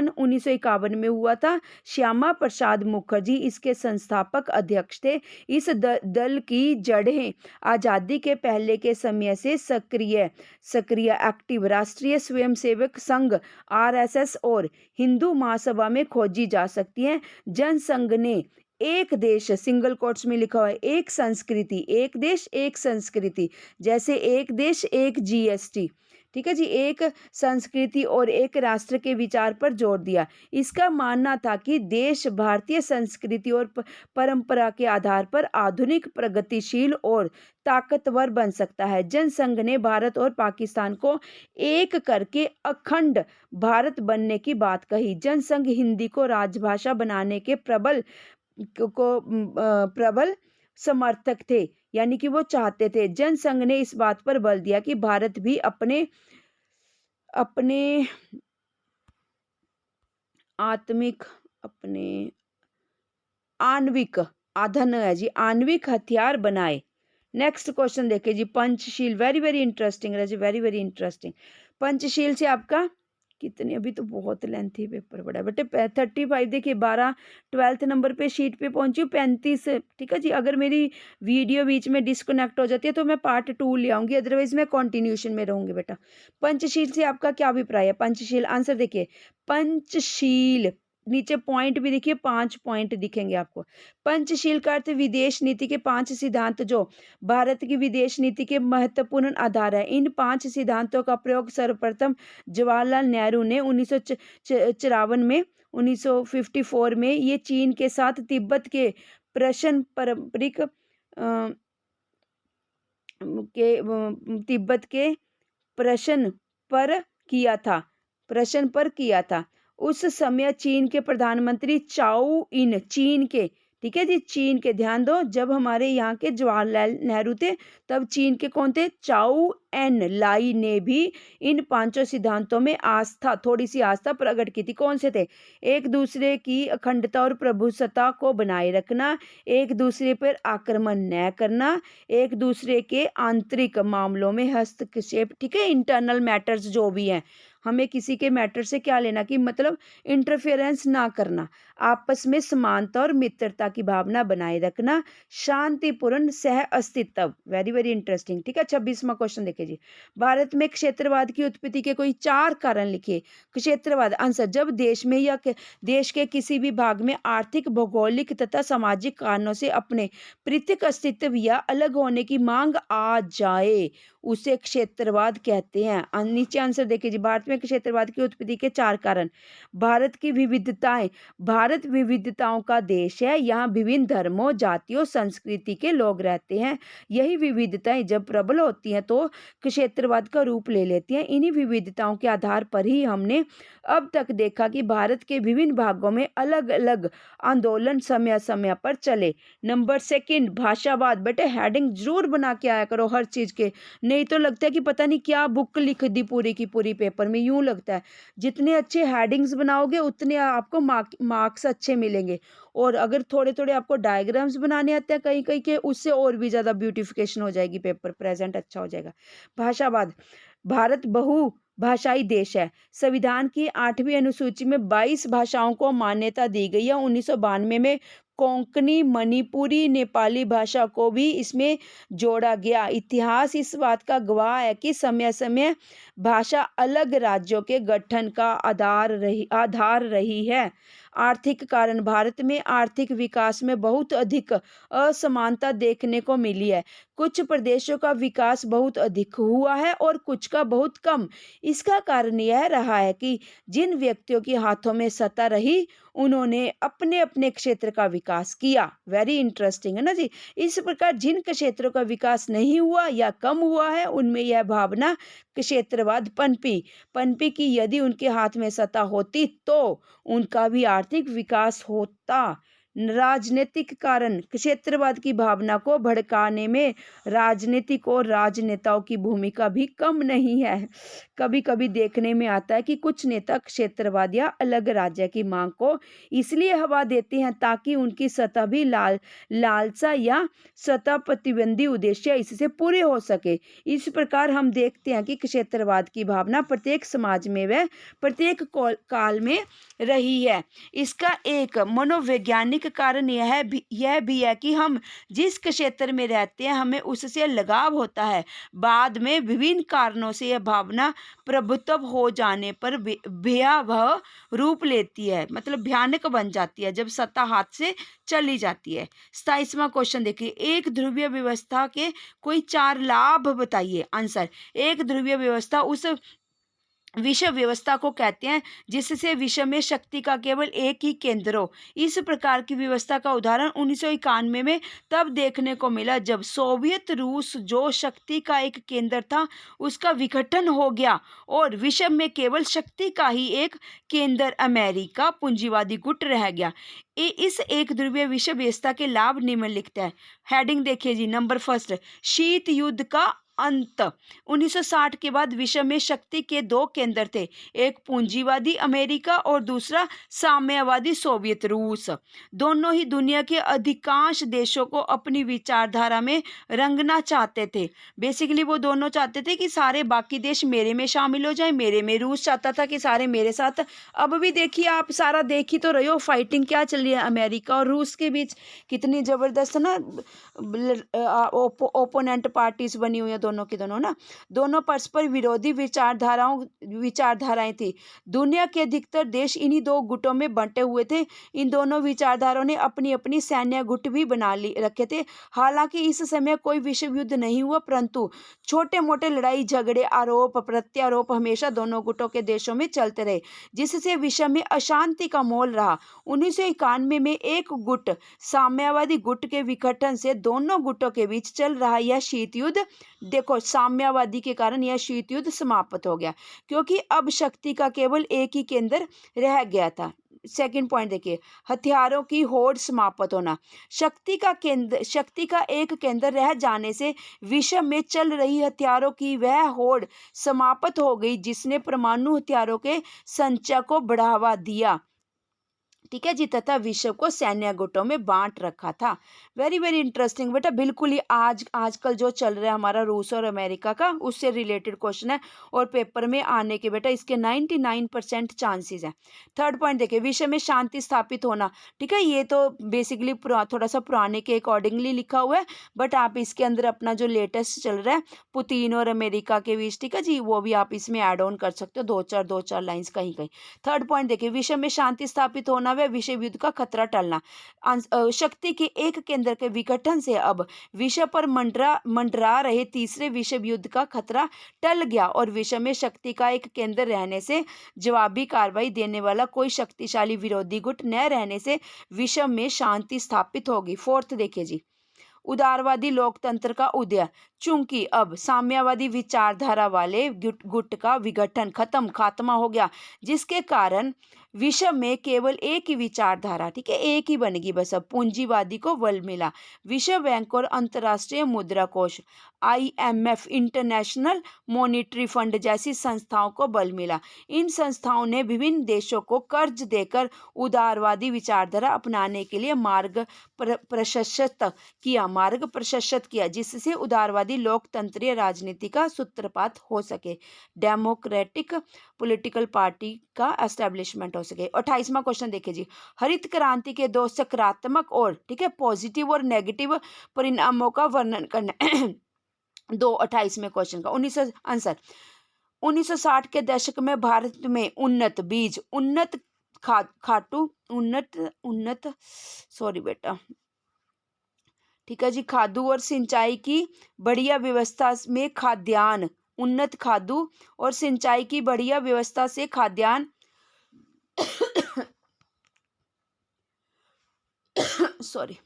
1951 में हुआ था। श्यामा प्रसाद मुखर्जी इसके संस्थापक अध्यक्ष थे। इस दल की जड़ें आज़ादी के पहले के समय से सक्रिय एक्टिव राष्ट्रीय स्वयंसेवक संघ RSS और हिंदू महासभा में खोजी जा सकती हैं। जनसंघ ने एक देश, सिंगल कोट्स में लिखा हुआ है, एक संस्कृति, एक देश एक संस्कृति, जैसे एक देश एक GST, ठीक है जी, एक संस्कृति और एक राष्ट्र के विचार पर जोर दिया। इसका मानना था कि देश भारतीय संस्कृति और परंपरा के आधार पर आधुनिक, प्रगतिशील और ताकतवर बन सकता है। जनसंघ ने भारत और पाकिस्तान को एक करके अखंड भारत बनने की बात कही। जनसंघ हिंदी को राजभाषा बनाने के प्रबल समर्थक थे, यानी कि वो चाहते थे। जनसंघ ने इस बात पर बल दिया कि भारत भी अपने आणविक हथियार बनाए। नेक्स्ट क्वेश्चन देखिए जी, पंचशील। वेरी वेरी इंटरेस्टिंग है जी, वेरी वेरी इंटरेस्टिंग। पंचशील से आपका कितने, अभी तो बहुत लेंथी पेपर पड़ा है बेटे। 35 देखिए, 12 12th नंबर पे शीट पे पहुंची हूँ, 35, ठीक है जी। अगर मेरी वीडियो बीच में डिस्कनेक्ट हो जाती है तो मैं पार्ट 2 ले आऊंगी, अदरवाइज मैं कंटिन्यूशन में रहूंगी बेटा। पंचशील से आपका क्या अभिप्राय है? पंचशील आंसर देखिए, पंचशील नीचे पॉइंट भी देखिए, 5 पॉइंट दिखेंगे आपको। पंचशील का अर्थ विदेश नीति के 5 सिद्धांत जो भारत की विदेश नीति के महत्वपूर्ण आधार है। इन 5 सिद्धांतों का प्रयोग सर्वप्रथम जवाहरलाल नेहरू ने 1954 में ये चीन के साथ तिब्बत के प्रश्न पारंपरिक तिब्बत के प्रश्न पर किया था। उस समय चीन के प्रधानमंत्री चाउ इन, चीन के, ठीक है जी, चीन के, ध्यान दो, जब हमारे यहाँ के जवाहरलाल नेहरू थे तब चीन के कौन थे? चाउ एन लाई ने भी इन 5 सिद्धांतों में थोड़ी सी आस्था प्रकट की थी। कौन से थे? एक दूसरे की अखंडता और प्रभुसत्ता को बनाए रखना, एक दूसरे पर आक्रमण न करना, एक दूसरे के आंतरिक मामलों में हस्तक्षेप, ठीक है, इंटरनल मैटर्स जो भी हैं, हमें किसी के मैटर से क्या लेना, कि मतलब इंटरफेरेंस ना करना, आपस में समानता और मित्रता की भावना बनाए रखना, शांतिपूर्ण सह अस्तित्व। वेरी वेरी इंटरेस्टिंग, ठीक है। 26वां क्वेश्चन देखिए जी, भारत में क्षेत्रवाद की उत्पत्ति के कोई 4 कारण लिखिए। क्षेत्रवाद आंसर, जब देश में या देश के किसी भी भाग में आर्थिक, भौगोलिक तथा सामाजिक कारणों से अपने पृथक अस्तित्व या अलग होने की मांग आ जाए, उसे क्षेत्रवाद कहते हैं। नीचे आंसर देखिए जी, भारत में क्षेत्रवाद की उत्पत्ति के 4 कारण। भारत की विविधताएं, भारत विविधताओं का देश है, यहाँ विभिन्न धर्मों, जातियों, संस्कृति के लोग रहते हैं। यही विविधताएं जब प्रबल होती हैं तो क्षेत्रवाद का रूप ले लेती हैं। इन्हीं विविधताओं के आधार पर ही हमने अब तक देखा कि भारत के विभिन्न भागों में अलग अलग आंदोलन समय समय पर चले। नंबर 2 भाषावाद। बेटे हेडिंग जरूर बना के आया करो हर चीज के, नहीं तो लगता है कि पता नहीं क्या बुक लिख दी पूरी की पूरी पेपर में। यूं लगता है जितने अच्छे हेडिंग्स बनाओगे उतने आपको मार्क्स अच्छे मिलेंगे, और अगर थोड़े थोड़े आपको डायग्राम्स बनाने आते हैं कहीं कहीं के, उससे और भी ज़्यादा ब्यूटिफिकेशन हो जाएगी पेपर, प्रेजेंट अच्छा हो जाएगा। भाषावाद, भारत भाषाई देश है। संविधान की 8वीं अनुसूची में 22 भाषाओं को मान्यता दी गई है। 1992 में कोंकणी, मणिपुरी, नेपाली भाषा को भी इसमें जोड़ा गया। इतिहास इस बात का गवाह है कि समय-समय भाषा अलग राज्यों के गठन का आधार रही है। आर्थिक कारण भारत में आर्थिक विकास में बहुत अधिक असमानता देखने को मिली है। कुछ प्रदेशों का विकास बहुत अधिक हुआ है और कुछ का बहुत कम। इसका कारण यह रहा है कि जिन व्यक्तियों के हाथों में सत्ता रही, उन्होंने अपने-अपने क्षेत्र का विकास किया। वेरी इंटरेस्टिंग है ना जी? इस प्रकार जिन क्षेत्रों का विकास नहीं हुआ या कम हुआ है, उनमें यह भावना क्षेत्रवाद पनपी कि यदि उनके हाथ में सत्ता होती तो उनका भी आर्थिक विकास होता। राजनीतिक कारण क्षेत्रवाद की भावना को भड़काने में राजनीतिक और राजनेताओं की भूमिका भी कम नहीं है। कभी-कभी देखने में आता है कि कुछ नेता क्षेत्रवाद या अलग राज्य की मांग को इसलिए हवा देते हैं ताकि उनकी सत्ता भी लालसा या सत्ता प्रतिबंधी उद्देश्य इससे पूरे हो सके। इस प्रकार हम देखते हैं कि क्षेत्रवाद की भावना प्रत्येक समाज में व प्रत्येक काल में रही है। इसका एक मनोवैज्ञानिक कारण यह भी है कि हम जिस क्षेत्र में रहते हैं हमें उससे लगाव होता है। बाद में विभिन्न कारणों से यह भावना प्रभुत्व हो जाने पर भयावह रूप लेती है, मतलब भयानक बन जाती है जब सत्ता हाथ से चली जाती है। 27वां क्वेश्चन देखिए, एक ध्रुवीय व्यवस्था के कोई 4 लाभ बताइए। आंसर, एक ध्रुवीय व्यवस्था उस विषम व्यवस्था को कहते हैं जिससे विषम में शक्ति का केवल एक ही केंद्र हो। इस प्रकार की व्यवस्था का उदाहरण 1991 में तब देखने को मिला जब सोवियत रूस जो शक्ति का एक केंद्र था उसका विघटन हो गया और विषम में केवल शक्ति का ही एक केंद्र अमेरिका पूंजीवादी गुट रह गया। इस एक ध्रुवीय विषम व्यवस्था के लाभ निम्नलिखित है। हेडिंग देखिए जी, नंबर फर्स्ट, शीत युद्ध का अंत। 1960 के बाद विश्व में शक्ति के 2 केंद्र थे, एक पूंजीवादी अमेरिका और दूसरा साम्यवादी सोवियत रूस। दोनों ही दुनिया के अधिकांश देशों को अपनी विचारधारा में रंगना चाहते थे। बेसिकली वो दोनों चाहते थे कि सारे बाकी देश मेरे में शामिल हो जाए, मेरे में। रूस चाहता था कि सारे मेरे साथ। अब भी देखिए, आप सारा देख ही तो रहे हो, फाइटिंग क्या चल रही है अमेरिका और रूस के बीच। कितनी जबरदस्त ना ओपोनेंट पार्टीज बनी हुई है दोनों की दोनों ना। दोनों परस्पर विरोधी विचारधाराएं थी। दुनिया के अधिकतर देश इन्हीं 2 गुटों में बंटे हुए थे। इन दोनों विचारधाराओं ने अपनी अपनी सैन्य गुट भी बना रखे थे। हालांकि इस समय कोई विश्व युद्ध नहीं हुआ, परंतु छोटे मोटे लड़ाई झगड़े, आरोप प्रत्यारोप हमेशा दोनों गुटों के देशों में चलते रहे, जिससे विश्व में अशांति का माहौल रहा। 1991 में एक गुट साम्यवादी गुट के विघटन से दोनों गुटों के बीच चल रहा यह शीत युद्ध, देखो साम्यवादी के कारण यह शीत युद्ध समाप्त हो गया क्योंकि अब शक्ति का केवल एक ही केंद्र रह गया था। सेकंड पॉइंट देखिए, हथियारों की होड़ समाप्त होना। शक्ति का एक केंद्र रह जाने से विश्व में चल रही हथियारों की वह होड़ समाप्त हो गई जिसने परमाणु हथियारों के संचय को बढ़ावा दिया, ठीक है जी, तथा विश्व को सैन्य गुटों में बांट रखा था। वेरी वेरी इंटरेस्टिंग बेटा, बिल्कुल ही आजकल जो चल रहा है हमारा रूस और अमेरिका का, उससे रिलेटेड क्वेश्चन है और पेपर में आने के बेटा इसके 99% चांसेस हैं। थर्ड पॉइंट देखिए, विश्व में शांति स्थापित होना। ठीक है, ये तो बेसिकली थोड़ा सा पुराने के अकॉर्डिंगली लिखा हुआ है, बट आप इसके अंदर अपना जो लेटेस्ट चल रहा है पुतिन और अमेरिका के बीच, ठीक है जी, वो भी आप इसमें ऐड ऑन कर सकते हो, दो चार लाइन्स कहीं कहीं। थर्ड पॉइंट देखिए, विश्व में शांति स्थापित होना व विश्व युद्ध का खतरा टलना। शक्ति के एक केंद्र के विघटन से अब विश्व पर मंडरा रहे तीसरे विश्व युद्ध का खतरा टल गया और विश्व में शक्ति का एक केंद्र रहने से जवाबी कार्रवाई देने वाला कोई शक्तिशाली विरोधी गुट न रहने से विश्व में शांति स्थापित होगी। फोर्थ देखिए जी, उदारवादी लोकतंत्र का उदय। चूंकि अब साम्यवादी विचारधारा वाले गुट का विघटन खात्मा हो गया, जिसके कारण विश्व में केवल एक ही विचारधारा, ठीक है, एक ही बनेगी बस, अब पूंजीवादी को बल मिला। विश्व बैंक और अंतर्राष्ट्रीय मुद्रा कोष, IMF, इंटरनेशनल मॉनिटरी फंड जैसी संस्थाओं को बल मिला। इन संस्थाओं ने विभिन्न देशों को कर्ज देकर उदारवादी विचारधारा अपनाने के लिए मार्ग प्रशस्त किया, जिससे उदारवादी लोकतंत्रीय राजनीति का सूत्रपात हो सके, डेमोक्रेटिक पॉलिटिकल पार्टी का एस्टेब्लिशमेंट हो सके। 28वां क्वेश्चन देखिए जी, हरित क्रांति के दो सकारात्मक और, ठीक है, पॉजिटिव और नेगेटिव परिणामों का वर्णन करना। 28वें क्वेश्चन का 1960 के दशक में भारत में उन्नत बीज, उन्नत सॉरी बेटा, ठीक है जी, खादू और सिंचाई की बढ़िया व्यवस्था में खाद्यान्न, उन्नत खादू और सिंचाई की बढ़िया व्यवस्था से खाद्यान्न सॉरी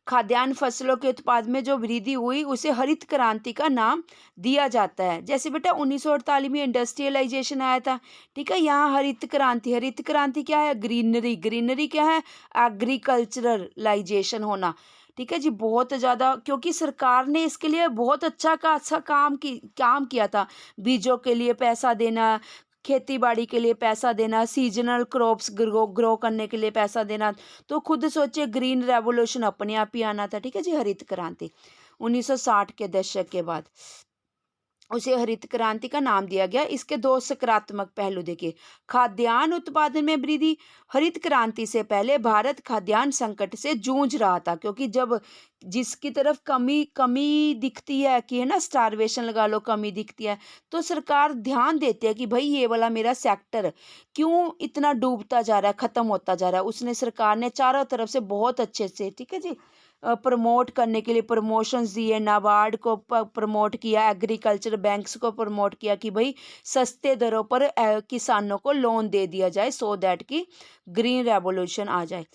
खाद्यान्न फसलों के उत्पाद में जो वृद्धि हुई उसे हरित क्रांति का नाम दिया जाता है। जैसे बेटा 1948 में इंडस्ट्रियलाइजेशन आया था, ठीक है, यहाँ हरित क्रांति क्या है? ग्रीनरी क्या है? एग्रीकल्चरलाइजेशन होना, ठीक है जी, बहुत ज़्यादा, क्योंकि सरकार ने इसके लिए बहुत अच्छा काम किया था। बीजों के लिए पैसा देना, खेती बाड़ी के लिए पैसा देना, सीजनल क्रॉप्स ग्रो करने के लिए पैसा देना। तो खुद सोचिए, ग्रीन रेवोल्यूशन अपने आप ही आना था, ठीक है जी, हरित क्रांति 1960 के दशक के बाद उसे हरित क्रांति का नाम दिया गया। इसके दो सकारात्मक पहलू देखिए, खाद्यान्न उत्पादन में वृद्धि। हरित क्रांति से पहले भारत खाद्यान्न संकट से जूझ रहा था, क्योंकि जब जिसकी तरफ कमी दिखती है कि है ना, स्टारवेशन लगा लो, कमी दिखती है, तो सरकार ध्यान देती है कि भाई ये वाला मेरा सेक्टर क्यों इतना डूबता जा रहा है, खत्म होता जा रहा है। उसने सरकार ने चारों तरफ से बहुत अच्छे से, ठीक है जी, प्रमोट करने के लिए प्रमोशंस दिए, नाबार्ड को प्रमोट किया, एग्रीकल्चर बैंक्स को प्रमोट किया कि भाई सस्ते दरों पर किसानों को लोन दे दिया जाए, सो दैट कि ग्रीन रेवोल्यूशन आ जाए।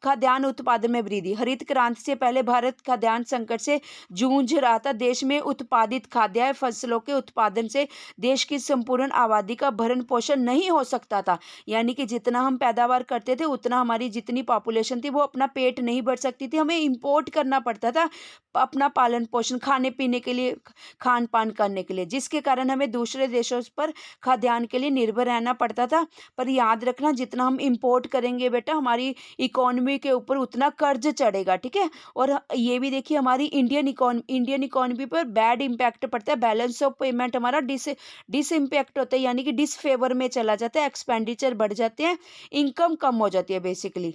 खाद्यान्न उत्पादन में वृद्धि। हरित क्रांति से पहले भारत खाद्यान्न संकट से जूझ रहा था। देश में उत्पादित खाद्य फसलों के उत्पादन से देश की संपूर्ण आबादी का भरण पोषण नहीं हो सकता था, यानी कि जितना हम पैदावार करते थे उतना हमारी जितनी पॉपुलेशन थी वो अपना पेट नहीं भर सकती थी, हमें इंपोर्ट करना पड़ता था अपना पालन पोषण, खाने पीने के लिए, खान पान करने के लिए, जिसके कारण हमें दूसरे देशों पर खाद्यान्न के लिए निर्भर रहना पड़ता था। पर याद रखना, जितना हम इंपोर्ट करेंगे बेटा, हमारी इकोनॉमी के ऊपर उतना कर्ज चढ़ेगा, ठीक है। और ये भी देखिए, हमारी इंडियन इकोनॉमी पर बैड इम्पैक्ट पड़ता है, बैलेंस ऑफ पेमेंट हमारा डिस इम्पैक्ट होता है, यानी कि डिसफेवर में चला जाता है, एक्सपेंडिचर बढ़ जाते हैं, इनकम कम हो जाती है बेसिकली,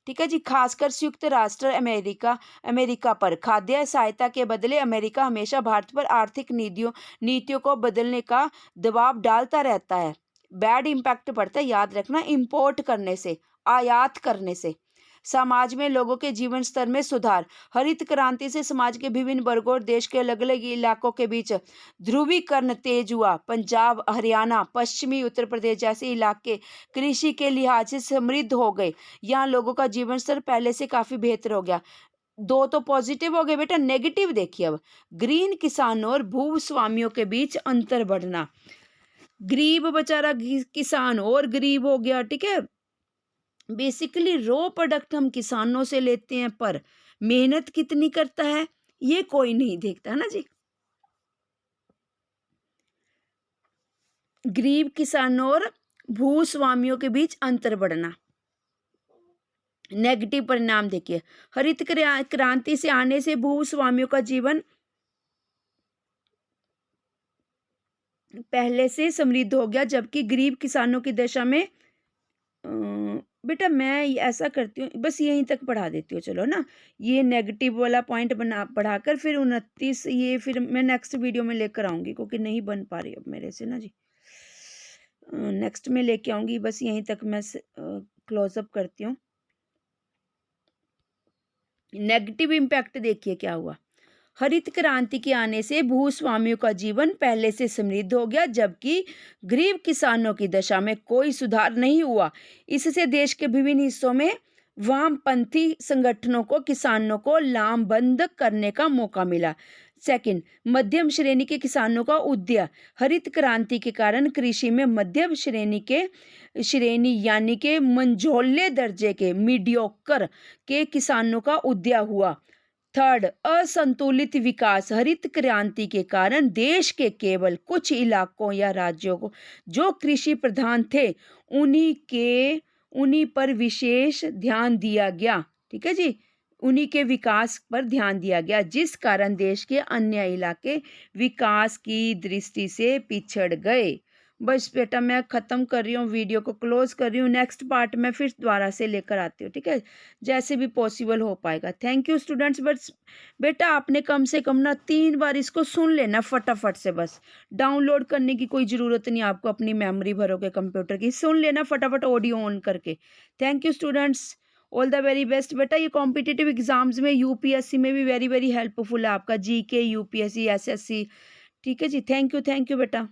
ठीक है जी। खासकर संयुक्त राष्ट्र अमेरिका पर खाद्य सहायता के बदले अमेरिका हमेशा भारत पर आर्थिक नीतियों को बदलने का दबाव डालता रहता है। बैड इम्पैक्ट पड़ता है, याद रखना, इंपोर्ट करने से, आयात करने से। समाज में लोगों के जीवन स्तर में सुधार। हरित क्रांति से समाज के विभिन्न वर्गों और देश के अलग अलग इलाकों के बीच ध्रुवीकरण तेज हुआ। पंजाब, हरियाणा, पश्चिमी उत्तर प्रदेश जैसे इलाके कृषि के लिहाज से समृद्ध हो गए। यहाँ लोगों का जीवन स्तर पहले से काफी बेहतर हो गया। दो तो पॉजिटिव हो गए बेटा, नेगेटिव देखिए अब। ग्रीन किसानों और भूस्वामियों के बीच अंतर बढ़ना। गरीब बेचारा किसान और गरीब हो गया, ठीक है। बेसिकली रॉ प्रोडक्ट हम किसानों से लेते हैं, पर मेहनत कितनी करता है ये कोई नहीं देखता, है ना जी। गरीब किसानों और भूस्वामियों के बीच अंतर बढ़ना। नेगेटिव परिणाम देखिए, हरित क्रांति से आने से भूस्वामियों का जीवन पहले से समृद्ध हो गया, जबकि गरीब किसानों की दशा में बेटा मैं ऐसा करती हूँ, बस यहीं तक पढ़ा देती हूँ, चलो ना, ये नेगेटिव वाला पॉइंट पढ़ाकर फिर 29 ये फिर मैं नेक्स्ट वीडियो में लेकर आऊँगी, क्योंकि नहीं बन पा रही अब मेरे से ना जी। नेक्स्ट में लेके आऊँगी, बस यहीं तक मैं क्लोजअप करती हूँ। नेगेटिव इम्पैक्ट देखिए क्या हुआ। हरित क्रांति के आने से भूस्वामियों का जीवन पहले से समृद्ध हो गया, जबकि गरीब किसानों की दशा में कोई सुधार नहीं हुआ। इससे देश के विभिन्न हिस्सों में वामपंथी संगठनों को किसानों को लामबंद करने का मौका मिला। सेकंड, मध्यम श्रेणी के किसानों का उदय। हरित क्रांति के कारण कृषि में मध्यम श्रेणी यानी के मंझोले दर्जे के मीडियोकर के किसानों का उदय हुआ। थर्ड, असंतुलित विकास। हरित क्रांति के कारण देश के केवल कुछ इलाकों या राज्यों को जो कृषि प्रधान थे उन्हीं पर विशेष ध्यान दिया गया। ठीक है जी, उन्हीं के विकास पर ध्यान दिया गया, जिस कारण देश के अन्य इलाके विकास की दृष्टि से पिछड़ गए। बस बेटा मैं ख़त्म कर रही हूँ, वीडियो को क्लोज कर रही हूँ। नेक्स्ट पार्ट में फिर दोबारा से लेकर आती हूँ, ठीक है, जैसे भी पॉसिबल हो पाएगा। Thank you students. बस बेटा आपने कम से कम ना 3 बार इसको सुन लेना फटाफट से, बस डाउनलोड करने की कोई ज़रूरत नहीं आपको, अपनी मेमोरी भरोगे कंप्यूटर की, सुन लेना फटाफट ऑडियो ऑन करके। Thank you students, all the very best. बेटा ये कॉम्पिटिटिव एग्जाम्स में यूपीएससी में भी वेरी वेरी हेल्पफुल है आपका, जीके, यूपीएससी, एसएससी। ठीक है जी, थैंक यू बेटा।